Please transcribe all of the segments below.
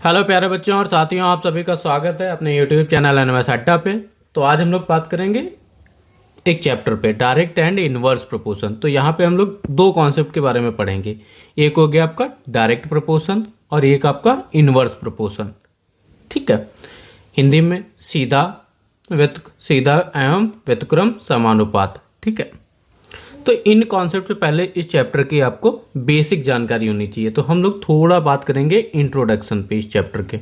Hello प्यारे बच्चों और साथियों, आप सभी का स्वागत है अपने यूट्यूब चैनल एनएमएस अड्डा पे। तो आज हम लोग बात करेंगे एक चैप्टर पे, डायरेक्ट एंड इनवर्स प्रोपोर्शन। तो यहाँ पे हम लोग दो कॉन्सेप्ट के बारे में पढ़ेंगे। एक हो गया आपका डायरेक्ट प्रोपोर्शन और एक आपका इनवर्स प्रोपोर्शन। ठीक है, हिंदी में सीधा सीधा एवं व्यतिक्रम समानुपात। ठीक है, तो इन कॉन्सेप्ट से पहले इस चैप्टर की आपको बेसिक जानकारी होनी चाहिए। तो हम लोग थोड़ा बात करेंगे इंट्रोडक्शन पे इस चैप्टर के।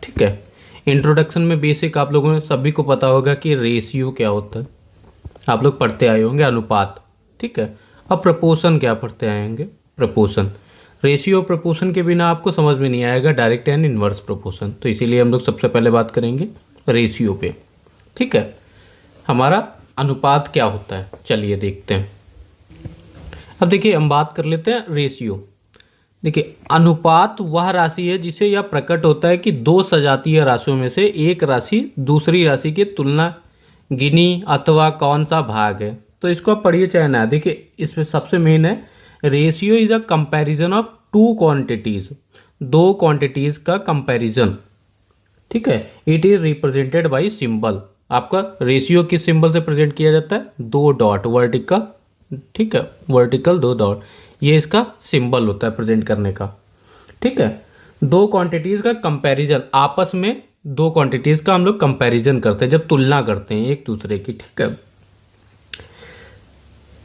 ठीक है, इंट्रोडक्शन में बेसिक आप लोगों ने सभी को पता होगा कि रेशियो क्या होता है, आप लोग पढ़ते आए होंगे, अनुपात। ठीक है, अब प्रपोर्शन क्या पढ़ते आएंगे, प्रपोर्शन। रेशियो प्रपोर्शन के बिना आपको समझ में नहीं आएगा डायरेक्ट एंड इनवर्स प्रोपोर्शन। तो इसीलिए हम लोग सबसे पहले बात करेंगे रेशियो पे। ठीक है, हमारा अनुपात क्या होता है, चलिए देखते हैं। अब देखिए, हम बात कर लेते हैं रेशियो। देखिए, अनुपात वह राशि है जिसे यह प्रकट होता है कि दो सजातीय राशियों में से एक राशि दूसरी राशि की तुलना, गिनी अथवा कौन सा भाग है। तो इसको आप पढ़िए चाहे ना। देखिए, इसमें सबसे मेन है ratio is a comparison of two quantities, दो क्वांटिटीज का कंपैरिजन। ठीक है, it is represented by symbol. आपका रेशियो किस सिंबल से प्रेजेंट किया जाता है, दो डॉट वर्टिकल। ठीक है, वर्टिकल दो डॉट, ये इसका सिंबल होता है प्रेजेंट करने का। ठीक है, दो क्वांटिटीज का कंपैरिजन, आपस में दो क्वांटिटीज का हम लोग कंपैरिजन करते हैं जब तुलना करते हैं एक दूसरे की। ठीक है,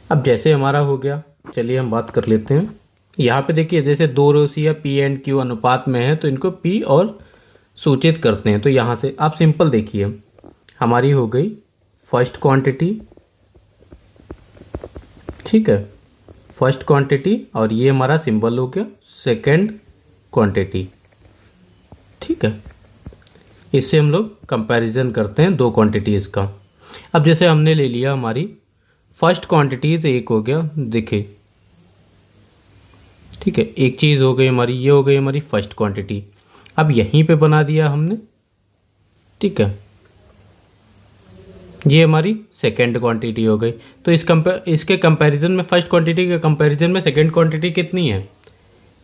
अब जैसे हमारा हो गया, चलिए हम बात कर लेते हैं। यहाँ पे देखिए, जैसे दो राशियां पी एंड क्यू अनुपात में है तो इनको पी और सूचित करते हैं। तो यहाँ से आप सिंपल देखिए, हमारी हो गई फर्स्ट क्वांटिटी। ठीक है, फर्स्ट क्वांटिटी, और ये हमारा सिंबल हो गया सेकंड क्वांटिटी। ठीक है, इससे हम लोग कंपैरिजन करते हैं दो क्वांटिटीज का। अब जैसे हमने ले लिया हमारी फर्स्ट क्वांटिटीज, एक हो गया, देखिए। ठीक है, एक चीज हो गई हमारी, ये हो गई हमारी फर्स्ट क्वांटिटी। अब यहीं पे बना दिया हमने। ठीक है, ये हमारी सेकेंड क्वांटिटी हो गई। तो इसके कंपैरिजन में, फर्स्ट क्वांटिटी के कंपैरिजन में सेकेंड क्वांटिटी कितनी है,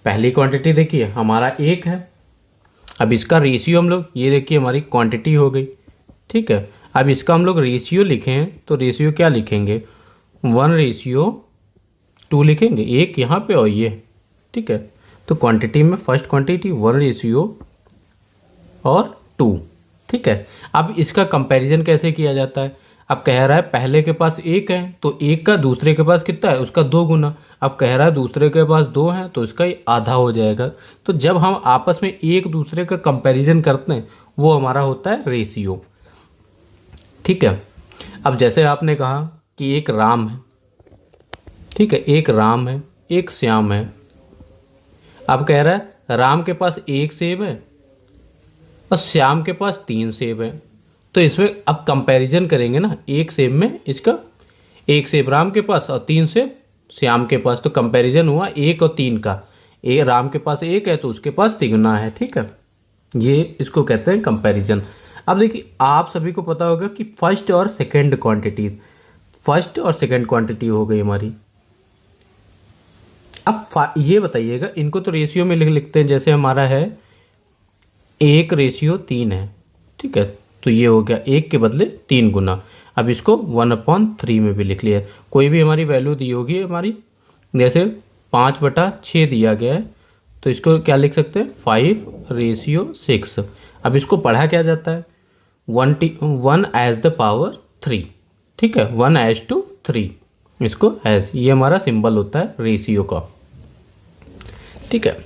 पहली क्वांटिटी देखिए हमारा एक है। अब इसका रेशियो हम लोग, ये देखिए हमारी क्वांटिटी हो गई। ठीक है, अब इसका हम लोग रेशियो लिखें तो रेशियो क्या लिखेंगे, 1:2 लिखेंगे, एक यहाँ पे और ये। ठीक है, तो क्वांटिटी में फर्स्ट क्वांटिटी 1:2। ठीक है, अब इसका कंपैरिजन कैसे किया जाता है। अब कह रहा है पहले के पास एक है तो एक का दूसरे के पास कितना है, उसका 2 गुना। अब कह रहा है दूसरे के पास 2 है तो इसका आधा हो जाएगा। तो जब हम आपस में एक दूसरे का कंपैरिजन करते हैं वो हमारा होता है रेशियो। ठीक है, अब जैसे आपने कहा कि एक राम है। ठीक है, एक राम है, एक श्याम है। अब कह रहा है राम के पास एक सेब है और श्याम के पास 3 सेब है। तो इसमें अब कंपैरिजन करेंगे ना, एक सेब में इसका, एक सेब राम के पास और 3 सेब श्याम के पास। तो कंपैरिजन हुआ 1 और 3 का। राम के पास एक है तो उसके पास 3 गुना है। ठीक है, ये इसको कहते हैं कंपैरिजन। अब देखिए, आप सभी को पता होगा कि फर्स्ट और सेकेंड क्वांटिटी, फर्स्ट और सेकेंड क्वांटिटी हो गई हमारी। अब ये बताइएगा, इनको तो रेशियो में लिखते हैं, जैसे हमारा है 1:3 है। ठीक है, तो ये हो गया 1 के बदले 3 गुना। अब इसको 1/3 में भी लिख लिया। कोई भी हमारी वैल्यू दी होगी हमारी, जैसे 5/6 दिया गया है तो इसको क्या लिख सकते हैं, 5:6। अब इसको पढ़ा क्या जाता है, 1/3। ठीक है, 1:3, इसको एज, ये हमारा सिंबल होता है रेशियो का। ठीक है,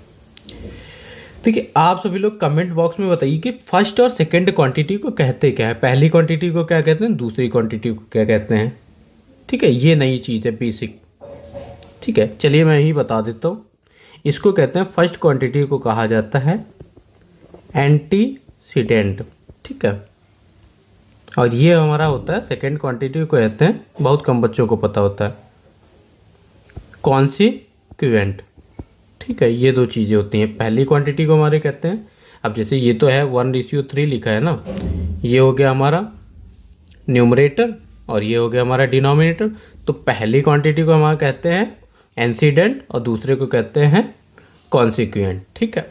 देखिए आप सभी लोग कमेंट बॉक्स में बताइए कि फर्स्ट और सेकंड क्वांटिटी को कहते क्या है, पहली क्वांटिटी को क्या कहते हैं, दूसरी क्वांटिटी को क्या कहते हैं। ठीक है, ये नई चीज़ है, बेसिक। ठीक है, चलिए मैं यही बता देता हूँ। इसको कहते हैं, फर्स्ट क्वांटिटी को कहा जाता है एंटीसीडेंट। ठीक है, और ये हमारा होता है सेकेंड क्वांटिटी को कहते हैं, बहुत कम बच्चों को पता होता है, कॉन्सिक्वेंट। ठीक है, ये दो चीज़ें होती हैं। पहली क्वांटिटी को हमारे कहते हैं, अब जैसे ये तो है 1:3 लिखा है ना, ये हो गया हमारा न्यूमरेटर और ये हो गया हमारा डिनोमिनेटर। तो पहली क्वांटिटी को हमारा कहते हैं एंसीडेंट और दूसरे को कहते हैं कॉन्सिक्वेंट। ठीक है,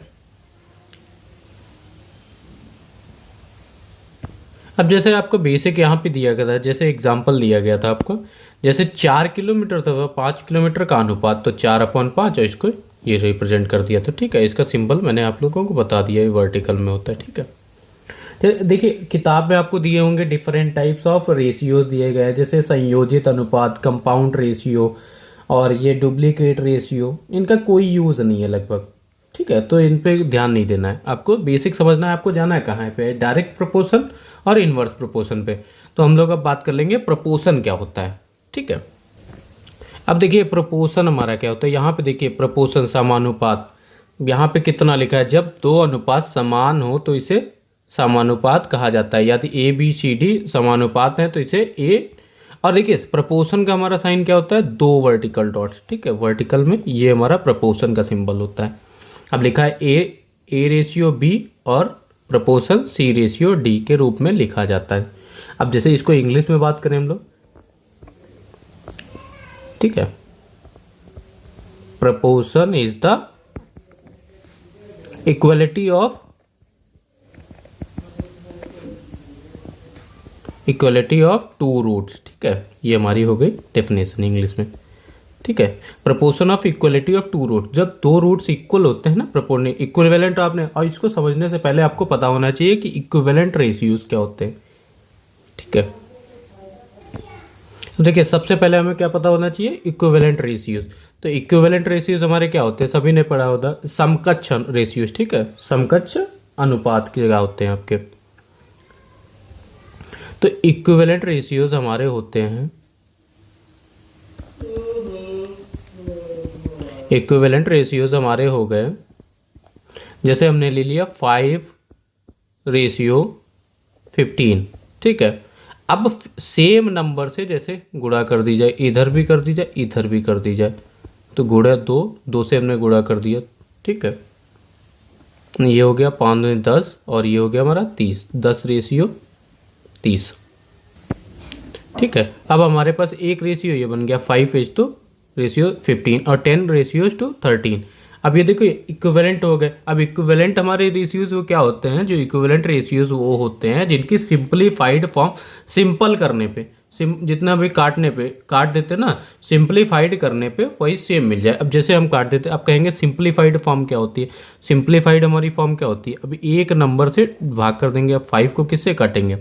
अब जैसे आपको बेसिक यहाँ पे दिया गया था, जैसे एग्जांपल दिया गया था आपको, जैसे 4 किलोमीटर था 5 किलोमीटर का अनुपात, तो 4/5 और इसको ये रिप्रेजेंट कर दिया। तो ठीक है, इसका सिंबल मैंने आप लोगों को बता दिया, ये वर्टिकल में होता है। ठीक है, तो देखिए किताब में आपको दिए होंगे डिफरेंट टाइप्स ऑफ रेशियोज दिए गए हैं, जैसे संयोजित अनुपात, कंपाउंड रेशियो और ये डुप्लीकेट रेशियो। इनका कोई यूज नहीं है लगभग। ठीक है, तो इन पे ध्यान नहीं देना है, आपको बेसिक समझना है। आपको जाना है कहाँ पे, डायरेक्ट प्रोपोर्शन और इनवर्स प्रोपोर्शन पे। तो हम लोग अब बात कर लेंगे प्रोपोर्शन क्या होता है। ठीक है, अब देखिए प्रोपोर्शन हमारा क्या होता है। यहाँ पे देखिए प्रोपोर्शन समानुपात, यहाँ पे कितना लिखा है, जब दो अनुपात समान हो तो इसे समानुपात कहा जाता है। यदि ए बी सी डी समानुपात है तो इसे ए, और देखिए प्रोपोर्शन का हमारा साइन क्या होता है, 2 वर्टिकल डॉट्स। ठीक है, वर्टिकल में ये हमारा प्रोपोर्शन का सिंबल होता है। अब लिखा है ए रेशियो बी और प्रोपोर्शन सी रेशियो डी के रूप में लिखा जाता है। अब जैसे इसको इंग्लिश में बात करें हम लोग, ठीक है, proportion is the equality of two roots. ठीक है, ये हमारी हो गई डेफिनेशन इंग्लिश में। ठीक है, proportion of equality of two root, जब दो रूट्स इक्वल होते हैं ना, प्रोपोर्शनल इक्विवेलेंट आपने, और इसको समझने से पहले आपको पता होना चाहिए कि इक्विवेलेंट रेशियोज क्या होते हैं। ठीक है, तो देखिए सबसे पहले हमें क्या पता होना चाहिए, इक्विवेलेंट रेशियोज। तो इक्विवेलेंट रेशियोज हमारे क्या होते हैं, सभी ने पढ़ा होता, समकक्ष रेशियोज। ठीक है, समकक्ष अनुपात क्या होते हैं आपके। तो इक्विवेलेंट रेशियोज हमारे होते हैं, इक्विवेलेंट रेशियोज हमारे हो गए, जैसे हमने ले लिया 5:15। ठीक है, अब सेम नंबर से जैसे गुणा कर दी जाए, इधर भी कर दी जाए, इधर भी कर दी जाए, तो गुणा 2 से हमने गुणा कर दिया। ठीक है, ये हो गया 5 10 और ये हो गया हमारा 30, 10:30। ठीक है, अब हमारे पास एक रेशियो ये बन गया 5:15 और 10:13। अब ये देखो इक्विवेलेंट हो गए। अब इक्विवेलेंट हमारे रेशियोज वो क्या होते हैं, जो इक्विवेलेंट रेशियोज वो होते हैं जिनकी सिंपलीफाइड फॉर्म, सिंपल करने पे जितना भी काटने पे काट देते ना, सिंपलीफाइड करने पे वही सेम मिल जाए। अब जैसे हम काट देते, अब कहेंगे सिंपलीफाइड फॉर्म क्या होती है, सिंपलीफाइड हमारी फॉर्म क्या होती है, अभी एक नंबर से भाग कर देंगे। अब 5 को किससे काटेंगे,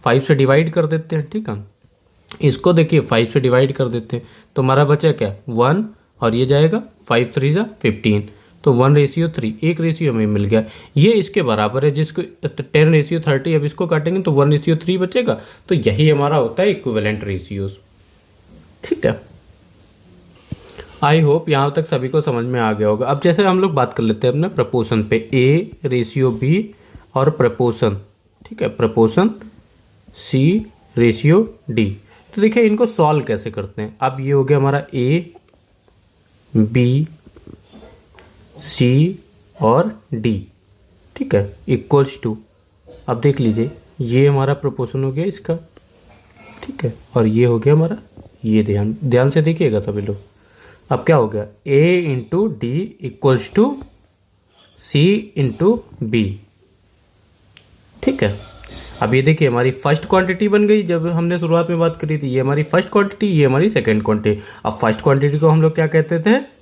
5 से डिवाइड कर देते हैं। ठीक है, इसको देखिए 5 से डिवाइड कर देते हैं, तो हमारा बचा क्या, 1, और ये जाएगा 5 3 15, तो 1:3, एक रेशियो हमें मिल गया। ये इसके बराबर है, जिसको 10:30, अब इसको काटेंगे तो 1:3 बचेगा। तो यही हमारा होता है इक्विवेलेंट रेशियोज। ठीक है, आई होप यहाँ तक सभी को समझ में आ गया होगा। अब जैसे हम लोग बात कर लेते हैं अपने प्रपोर्शन पे, ए रेशियो बी और प्रपोर्शन, ठीक है, प्रपोर्शन सी रेशियो डी। तो देखिए इनको सॉल्व कैसे करते हैं। अब ये हो गया हमारा ए बी सी और डी, ठीक है, इक्वल्स टू, अब देख लीजिए ये हमारा प्रोपोर्शन हो गया इसका, ठीक है, और ये हो गया हमारा, ये ध्यान से देखिएगा सभी लोग। अब क्या हो गया, A into D equals to C into B, ठीक है। अब ये देखिए हमारी फर्स्ट क्वांटिटी बन गई, जब हमने शुरुआत में बात करी थी, ये हमारी फर्स्ट क्वांटिटी, ये हमारी सेकंड क्वांटिटी। अब फर्स्ट क्वांटिटी को हम लोग क्या कहते थे,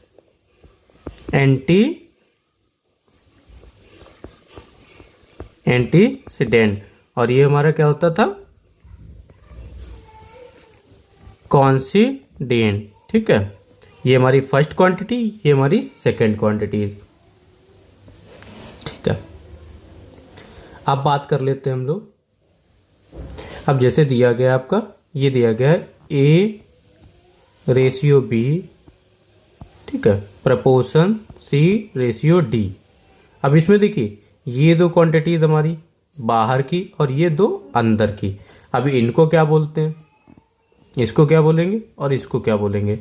एंटीसीडेंट, और ये हमारा क्या होता था, कॉन्सिडेंट, ठीक है। ये हमारी फर्स्ट क्वांटिटी, ये हमारी सेकंड क्वांटिटी, ठीक है। अब बात कर लेते हैं हम लोग। अब जैसे दिया गया आपका, ये दिया गया है ए रेशियो बी, ठीक है, प्रपोर्शन सी रेशियो डी। अब इसमें देखिए ये दो क्वांटिटीज हमारी बाहर की और ये दो अंदर की। अब इनको क्या बोलते हैं, इसको क्या बोलेंगे और इसको क्या बोलेंगे,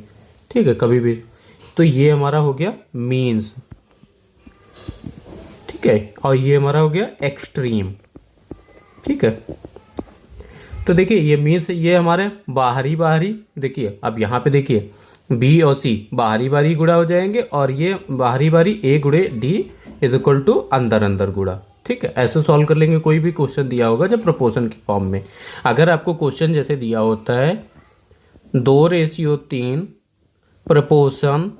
ठीक है, कभी भी। तो ये हमारा हो गया मीन्स, ठीक है, और ये हमारा हो गया एक्सट्रीम, ठीक है। तो देखिए ये मीन्स, ये हमारे बाहरी, देखिए अब यहाँ पे देखिए बी और सी बाहरी गुणा हो जाएंगे, और ये बाहरी ए गुणे डी इज इक्वल टू अंदर गुणा। ठीक है, ऐसे सॉल्व कर लेंगे कोई भी क्वेश्चन दिया होगा जब प्रपोर्शन की फॉर्म में। अगर आपको क्वेश्चन जैसे दिया होता है 2:3 प्रपोर्शन,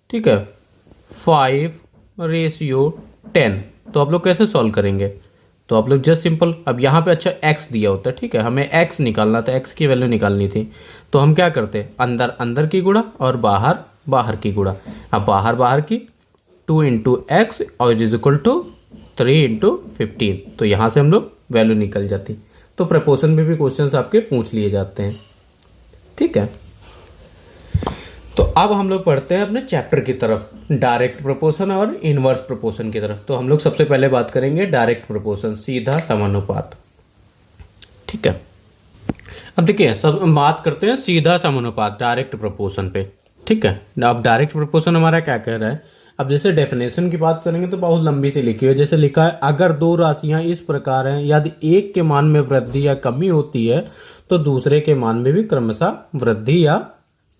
ठीक है, 5:10, तो आप लोग कैसे सॉल्व करेंगे? तो आप लोग जस्ट सिंपल, अब यहाँ पे अच्छा एक्स दिया होता है, ठीक है, हमें एक्स निकालना था, एक्स की वैल्यू निकालनी थी, तो हम क्या करते, अंदर अंदर की गुणा और बाहर बाहर की गुणा। अब बाहर बाहर की 2 इंटू एक्स और इज इक्वल टू 3 इंटू 15, तो यहाँ से हम लोग वैल्यू निकल जाती। तो प्रपोर्शन में भी क्वेश्चन आपके पूछ लिए जाते हैं, ठीक है। तो अब हम लोग पढ़ते हैं अपने चैप्टर की तरफ, डायरेक्ट प्रपोर्शन और इनवर्स प्रपोर्शन की तरफ। तो हम लोग सबसे पहले बात करेंगे डायरेक्ट प्रपोर्शन, सीधा समानुपात, ठीक है। अब देखिए, सब बात करते हैं सीधा समानुपात डायरेक्ट प्रपोर्शन पे, ठीक है। अब डायरेक्ट प्रपोर्शन हमारा क्या कह रहा है, अब जैसे डेफिनेशन की बात करेंगे तो बहुत लंबी से लिखी है। जैसे लिखा है, अगर दो राशियां इस प्रकार हैं, यदि एक के मान में वृद्धि या कमी होती है तो दूसरे के मान में भी क्रमशः वृद्धि या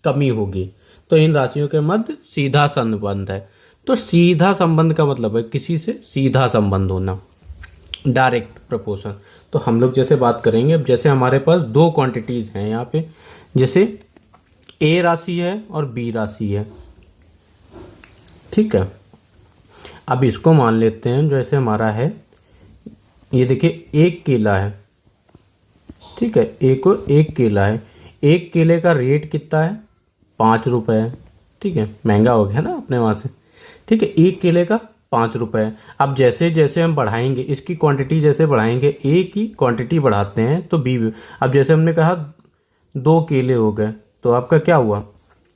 कमी होगी, तो इन राशियों के मध्य सीधा संबंध है। तो सीधा संबंध का मतलब है किसी से सीधा संबंध होना, डायरेक्ट प्रपोर्शन। तो हम लोग जैसे बात करेंगे, अब जैसे हमारे पास दो क्वांटिटीज हैं यहाँ पे, जैसे ए राशि है और बी राशि है, ठीक है। अब इसको मान लेते हैं, जैसे हमारा है, ये देखिए एक केला है, ठीक है, एक केला है, एक केले का रेट कितना है, 5 रुपये है, ठीक है, महंगा हो गया ना अपने वहाँ से, ठीक है, एक केले का 5 रुपये है। अब जैसे जैसे हम बढ़ाएंगे इसकी क्वांटिटी, जैसे बढ़ाएंगे ए की क्वांटिटी बढ़ाते हैं तो बी भी, अब जैसे हमने कहा 2 केले हो गए, तो आपका क्या हुआ,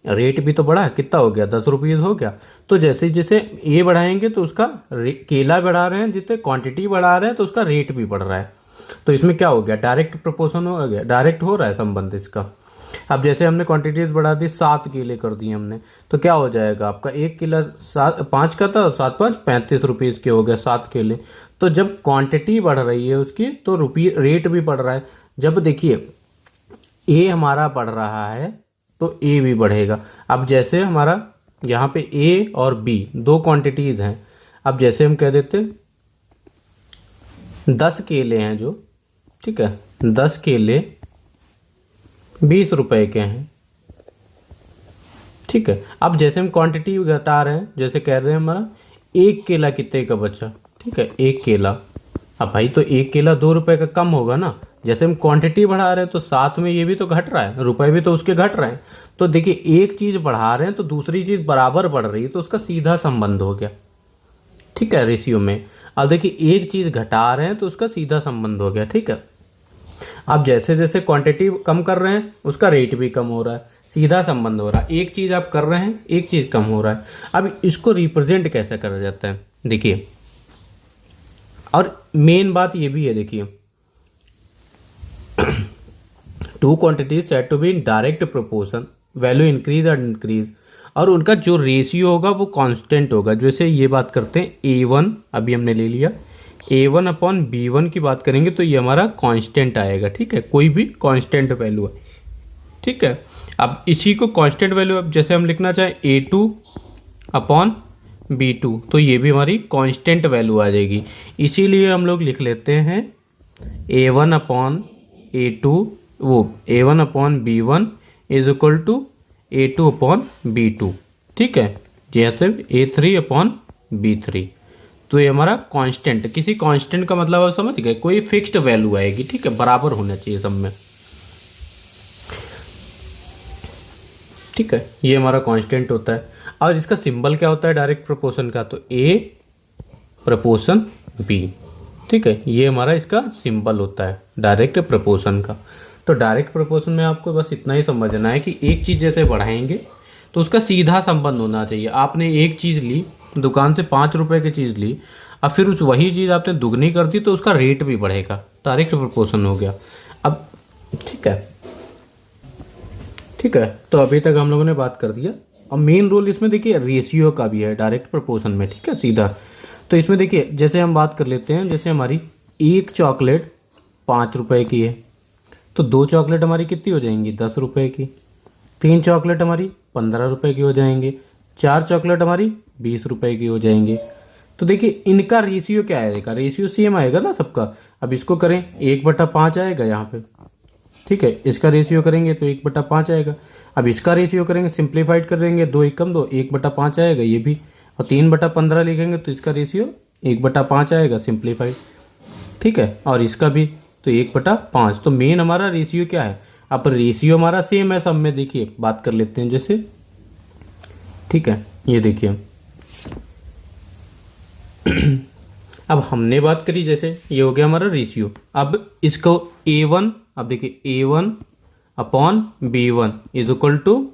रेट भी तो बढ़ा, कितना हो गया, 10 रुपये हो गया। तो जैसे जैसे ए बढ़ाएंगे तो उसका केला बढ़ा रहे हैं, जितने क्वांटिटी बढ़ा रहे हैं तो उसका रेट भी बढ़ रहा है। तो इसमें क्या हो गया, डायरेक्ट प्रपोर्शन हो गया, डायरेक्ट हो रहा है संबंध इसका। अब जैसे हमने क्वांटिटीज बढ़ा दी, 7 केले कर दिए हमने, तो क्या हो जाएगा आपका, एक केला 5 का था, 7 5 35 रुपीज के हो गए 7 केले। तो जब क्वांटिटी बढ़ रही है उसकी तो रेट भी बढ़ रहा है। जब देखिए ए हमारा बढ़ रहा है तो ए भी बढ़ेगा। अब जैसे हमारा यहाँ पे ए और बी दो क्वांटिटीज हैं, अब जैसे हम कह देते 10 केले हैं जो, ठीक है, 10 केले 20 रुपए के हैं, ठीक है। अब जैसे हम क्वांटिटी घटा रहे हैं, जैसे कह रहे हैं हमारा एक केला कितने का बचा, ठीक है, एक केला, अब भाई तो एक केला 2 रुपए का कम होगा ना। जैसे हम क्वांटिटी बढ़ा रहे हैं तो साथ में ये भी तो घट रहा है, रुपए भी तो उसके घट रहे हैं। तो देखिए एक चीज बढ़ा रहे हैं तो दूसरी चीज बराबर बढ़ रही है, तो उसका सीधा संबंध हो गया, ठीक है, रेशियो में। अब देखिए एक चीज घटा रहे हैं तो उसका सीधा संबंध हो गया, ठीक है। अब जैसे जैसे क्वांटिटी कम कर रहे हैं उसका रेट भी कम हो रहा है, सीधा संबंध हो रहा है। एक चीज आप कर रहे हैं, एक चीज कम हो रहा है। अब इसको रिप्रेजेंट कैसे करा जाता है, देखिए, और मेन बात ये भी है, देखिए, two quantities said to be in direct proportion, value increase और इंक्रीज, और उनका जो रेशियो होगा वो कांस्टेंट होगा। जैसे ये बात करते हैं A1, अभी हमने ले लिया A1 अपॉन B1 की बात करेंगे तो ये हमारा कांस्टेंट आएगा, ठीक है, कोई भी कांस्टेंट वैल्यू है, ठीक है। अब इसी को कांस्टेंट वैल्यू, अब जैसे हम लिखना चाहें A2 अपॉन B2, तो ये भी हमारी कांस्टेंट वैल्यू आ जाएगी। इसीलिए हम लोग लिख लेते हैं A1 अपॉन A2, वो A1 upon B1 is equal to A2 upon B2, ठीक है, जैसे A3 अपॉन B3। तो ये हमारा कांस्टेंट, किसी कांस्टेंट का मतलब आप समझ गए, कोई फिक्स्ड वैल्यू आएगी, ठीक है, बराबर होना चाहिए सब में, ठीक है, ये हमारा कांस्टेंट होता है। और इसका सिंबल क्या होता है डायरेक्ट प्रोपोर्शन का, तो A प्रपोर्शन B, ठीक है, ये हमारा इसका सिंबल होता है डायरेक्ट प्रोपोर्शन का। तो डायरेक्ट प्रोपोर्शन में आपको बस इतना ही समझना है कि एक चीज़ जैसे बढ़ाएंगे तो उसका सीधा संबंध होना चाहिए। आपने एक चीज़ ली दुकान से, 5 रुपए की चीज़ ली, अब फिर उस वही चीज़ आपने दुगनी कर दी तो उसका रेट भी बढ़ेगा, डायरेक्ट प्रोपोर्शन हो गया। अब ठीक है, ठीक है, तो अभी तक हम लोगों ने बात कर दिया। अब मेन रोल इसमें देखिए रेशियो का भी है डायरेक्ट प्रोपोर्शन में, ठीक है, सीधा। तो इसमें देखिए जैसे हम बात कर लेते हैं, जैसे हमारी एक चॉकलेट 5 रुपए की है तो 2 चॉकलेट हमारी कितनी हो जाएंगी, 10 रुपए की। 3 चॉकलेट हमारी 15 रुपए की हो जाएंगी। 4 चॉकलेट हमारी 20 रुपए की हो जाएंगी, तो देखिए इनका रेशियो क्या आएगा, रेशियो सेम आएगा ना सबका। अब इसको करें 1/5 आएगा यहाँ पे, ठीक है। इसका रेशियो करेंगे तो 1/5 आएगा। अब इसका रेशियो करेंगे, सिंप्लीफाइड कर देंगे, 2 एकम 2, 1/5 आएगा ये भी। और 3/15 लिखेंगे तो इसका रेशियो 1/5 आएगा सिंप्लीफाइड, ठीक है। और इसका भी तो 1/5। तो मेन हमारा रेशियो क्या है, अब रेशियो हमारा सेम है सब में। देखिए बात कर लेते हैं जैसे, ठीक है। ये देखिए अब हमने बात करी जैसे, ये हो गया हमारा रेशियो। अब इसको A1, अब देखिए A1/B1 is equal to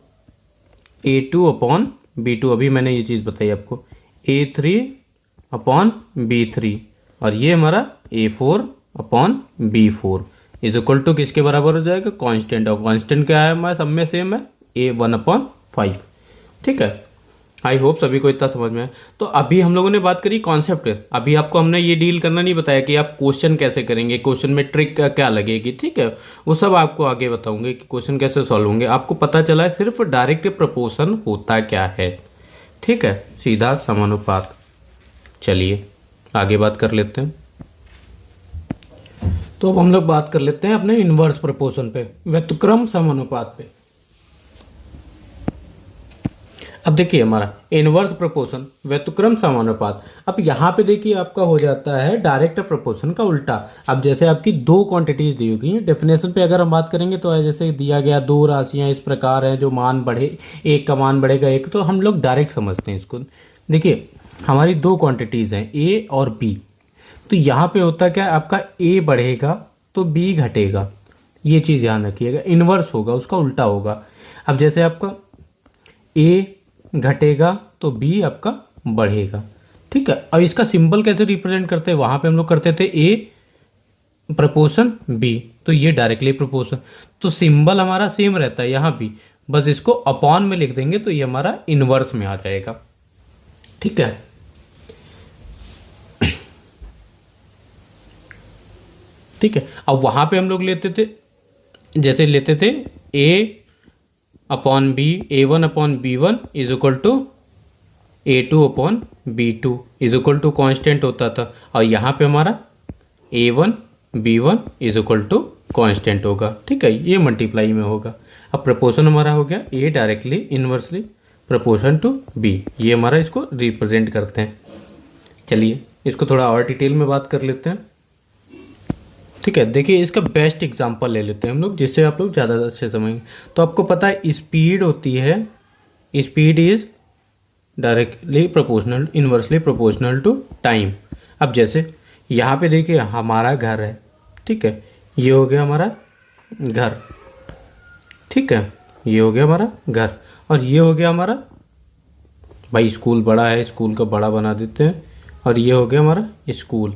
A2/B2। अभी मैंने ये चीज़ बताई आपको, A3/B3। और ये हमारा A4/B4 इज इक्वल टू किसके बराबर हो जाएगा, कांस्टेंट। और कांस्टेंट क्या है हमारा सब में सेम है, A1/5, ठीक है। आई होप सभी को इतना समझ में है। तो अभी हम लोगों ने बात करी कॉन्सेप्ट। अभी आपको हमने ये डील करना नहीं बताया कि आप क्वेश्चन कैसे करेंगे, क्वेश्चन में ट्रिक क्या लगेगी, ठीक है। वो सब आपको आगे बताऊंगे कि क्वेश्चन कैसे सॉल्व होंगे। आपको पता चला है सिर्फ डायरेक्ट प्रपोर्शन होता क्या है, ठीक है, सीधा समानुपात। चलिए आगे बात कर लेते हैं। तो अब हम लोग बात कर लेते हैं अपने इनवर्स प्रपोर्शन पे, व्युत्क्रम समानुपात पे। अब देखिए हमारा इनवर्स प्रोपोर्शन, व्युत्क्रम समानुपात। अब यहाँ पे देखिए आपका हो जाता है डायरेक्ट प्रोपोर्शन का उल्टा। अब जैसे आपकी दो क्वांटिटीज दी होगी, डेफिनेशन पे अगर हम बात करेंगे तो जैसे दिया गया दो राशियां इस प्रकार हैं जो मान बढ़े, एक का मान बढ़ेगा एक, तो हम लोग डायरेक्ट समझते हैं इसको। देखिए हमारी दो क्वांटिटीज हैं ए और बी, तो यहाँ पे होता क्या है आपका ए बढ़ेगा तो बी घटेगा, ये चीज ध्यान रखिएगा। इनवर्स होगा उसका उल्टा होगा। अब जैसे आपका ए घटेगा तो बी आपका बढ़ेगा, ठीक है। अब इसका सिंबल कैसे रिप्रेजेंट करते हैं, वहां पे हम लोग करते थे ए प्रपोर्शन बी, तो ये डायरेक्टली प्रपोर्शन, तो सिंबल हमारा सेम रहता है यहां भी, बस इसको अपॉन में लिख देंगे तो ये हमारा इनवर्स में आ जाएगा, ठीक है। ठीक है, अब वहां पे हम लोग लेते थे, जैसे लेते थे A/B, A1/B1 is equal to A2/B2 is equal to constant होता था। और यहाँ पे हमारा A1/B1 is equal to constant होगा, ठीक है, ये मल्टीप्लाई में होगा। अब प्रपोर्शन हमारा हो गया A directly inversely proportion to B, ये हमारा इसको रिप्रेजेंट करते हैं। चलिए इसको थोड़ा और डिटेल में बात कर लेते हैं, ठीक है। देखिए इसका बेस्ट एग्जांपल ले लेते हैं हम लोग, जिससे आप लोग ज़्यादा अच्छे समझेंगे। तो आपको पता है स्पीड होती है, speed is directly proportional, inversely proportional to time. अब जैसे यहाँ पे देखिए हमारा घर है, ठीक है, ये हो गया हमारा घर, ठीक है, ये हो गया हमारा घर। और ये हो गया हमारा, भाई स्कूल बड़ा है, स्कूल का बड़ा बना देते हैं, और ये हो गया हमारा स्कूल,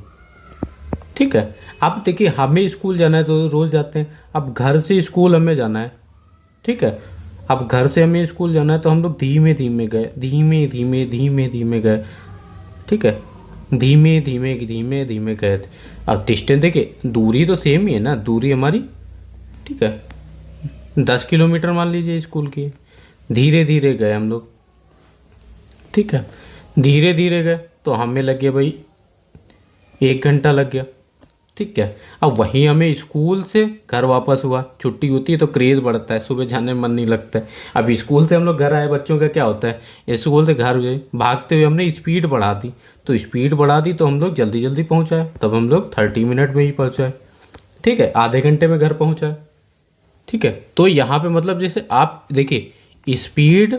ठीक है। अब देखिए हमें स्कूल जाना है तो रोज जाते हैं, अब घर से स्कूल हमें जाना है, ठीक है। अब घर से हमें स्कूल जाना है तो हम लोग धीमे धीमे गए, धीमे धीमे धीमे धीमे गए, ठीक है, धीमे धीमे धीमे धीमे गए थे। अब डिस्टेंस देखिए, दूरी तो सेम ही है ना, दूरी हमारी, ठीक है, 10 किलोमीटर मान लीजिए स्कूल की। धीरे धीरे गए हम लोग, ठीक है, धीरे धीरे गए तो हमें लग गया भाई 1 घंटा लग गया, ठीक है। अब वहीं हमें स्कूल से घर वापस हुआ, छुट्टी होती है तो क्रेज बढ़ता है, सुबह जाने में मन नहीं लगता है। अब स्कूल से हम लोग घर आए, बच्चों का क्या होता है, स्कूल से घर गए, भागते हुए हमने स्पीड बढ़ा दी, तो स्पीड बढ़ा दी तो हम लोग जल्दी जल्दी पहुंचाए, तब हम लोग 30 मिनट में ही पहुंचाए, ठीक है, आधे घंटे में घर पहुंचाए, ठीक है। तो यहाँ पे मतलब जैसे आप देखिए स्पीड,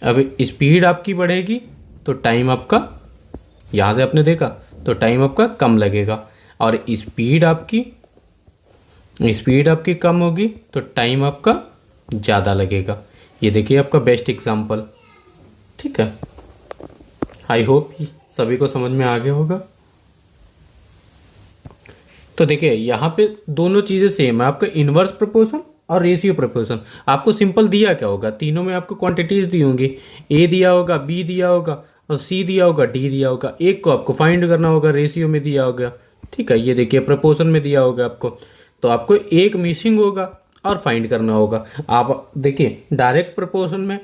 अब स्पीड आपकी बढ़ेगी तो टाइम आपका, यहाँ से आपने देखा तो टाइम आपका कम लगेगा, और स्पीड आपकी कम होगी तो टाइम आपका ज़्यादा लगेगा। ये देखिए आपका बेस्ट एग्जांपल, ठीक है। आई होप सभी को समझ में आ गया होगा। तो देखिए यहाँ पे दोनों चीज़ें सेम है, आपका इनवर्स प्रोपोर्शन और रेशियो प्रोपोर्शन। आपको सिंपल दिया क्या होगा, तीनों में आपको क्वांटिटीज दी होंगी, ए दिया होगा, बी दिया होगा और सी दिया होगा, डी दिया होगा। एक को आपको फाइंड करना होगा, रेशियो में दिया होगा, ठीक है। ये देखिए प्रपोर्शन में दिया होगा आपको, तो आपको एक मिसिंग होगा और फाइंड करना होगा। आप देखिए डायरेक्ट प्रपोर्शन में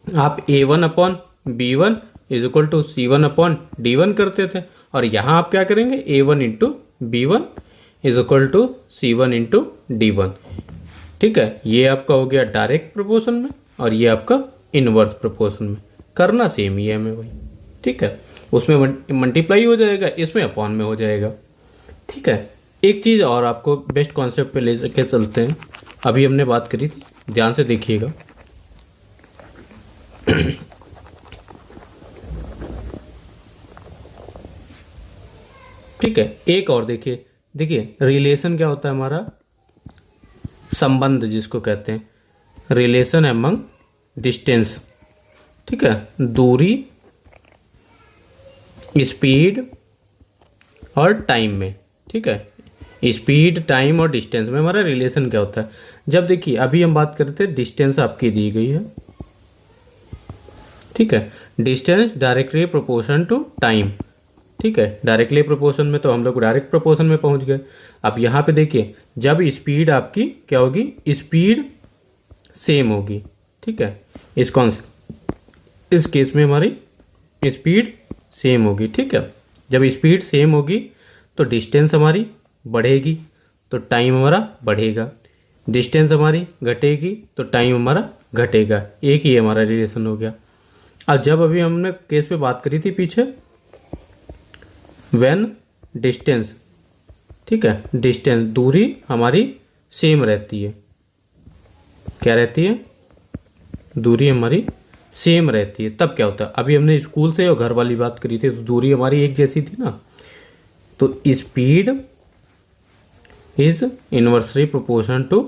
आप A1/B1 is equal to C1 upon D1 करते थे, और यहाँ आप क्या करेंगे, A1 into B1 is equal to C1 into D1। ठीक है, ये आपका हो गया डायरेक्ट प्रोपोर्शन में और ये आपका इनवर्स प्रोपोर्शन में। करना सेम ही है हमें भाई। ठीक है, उसमें मल्टीप्लाई हो जाएगा, इसमें अपॉन में हो जाएगा। ठीक है, एक चीज़ और आपको बेस्ट कॉन्सेप्ट पे ले के चलते हैं। अभी हमने बात करी थी, ध्यान से देखिएगा। ठीक है, एक और देखिए रिलेशन क्या होता है हमारा, संबंध जिसको कहते हैं, रिलेशन एमंग डिस्टेंस। ठीक है, दूरी, स्पीड और टाइम में। ठीक है, स्पीड, टाइम और डिस्टेंस में हमारा रिलेशन क्या होता है। जब देखिए अभी हम बात करते हैं, डिस्टेंस आपकी दी गई है। ठीक है, distance directly proportion to time. ठीक है, डायरेक्टली प्रोपोर्शन में तो हम लोग डायरेक्ट प्रोपोर्शन में पहुंच गए। अब यहाँ पे देखिए, जब स्पीड आपकी क्या होगी, स्पीड सेम होगी। ठीक है, इस केस में हमारी स्पीड सेम होगी। ठीक है, जब स्पीड सेम होगी तो डिस्टेंस हमारी बढ़ेगी तो टाइम हमारा बढ़ेगा, डिस्टेंस हमारी घटेगी तो टाइम हमारा घटेगा। एक ही हमारा रिलेशन हो गया। अब जब अभी हमने केस पे बात करी थी पीछे, व्हेन डिस्टेंस, ठीक है, डिस्टेंस दूरी हमारी सेम रहती है। क्या रहती है, दूरी हमारी सेम रहती है। तब क्या होता है, अभी हमने स्कूल से और घर वाली बात करी थी तो दूरी हमारी एक जैसी थी ना, तो speed is inversely proportion to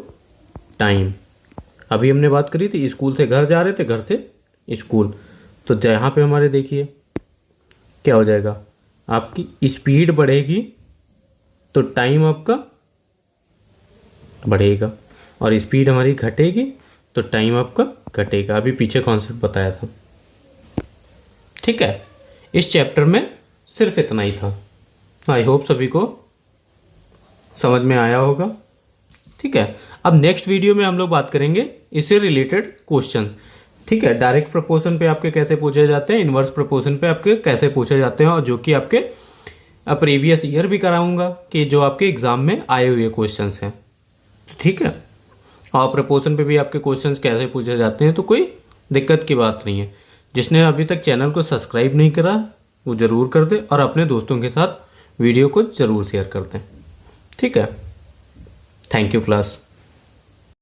time. अभी हमने बात करी थी स्कूल से घर जा रहे थे, घर से स्कूल, तो यहाँ पे हमारे देखिए क्या हो जाएगा, आपकी स्पीड बढ़ेगी तो टाइम आपका बढ़ेगा, और स्पीड हमारी घटेगी तो टाइम आपका घटेगा। अभी पीछे कॉन्सेप्ट बताया था। ठीक है, इस चैप्टर में सिर्फ इतना ही था। आई होप सभी को समझ में आया होगा। ठीक है, अब नेक्स्ट वीडियो में हम लोग बात करेंगे इससे रिलेटेड क्वेश्चन। ठीक है, डायरेक्ट प्रोपोर्शन पे आपके कैसे पूछे जाते हैं, इनवर्स प्रोपोर्शन पे आपके कैसे पूछे जाते हैं, और जो कि आपके प्रीवियस ईयर भी कराऊंगा कि जो आपके एग्जाम में आए हुए क्वेश्चंस हैं। ठीक है, और प्रोपोर्शन पे भी आपके क्वेश्चंस कैसे पूछे जाते हैं, तो कोई दिक्कत की बात नहीं है। जिसने अभी तक चैनल को सब्सक्राइब नहीं करा वो जरूर कर दे, और अपने दोस्तों के साथ वीडियो को जरूर शेयर कर दें। ठीक है, थैंक यू क्लास।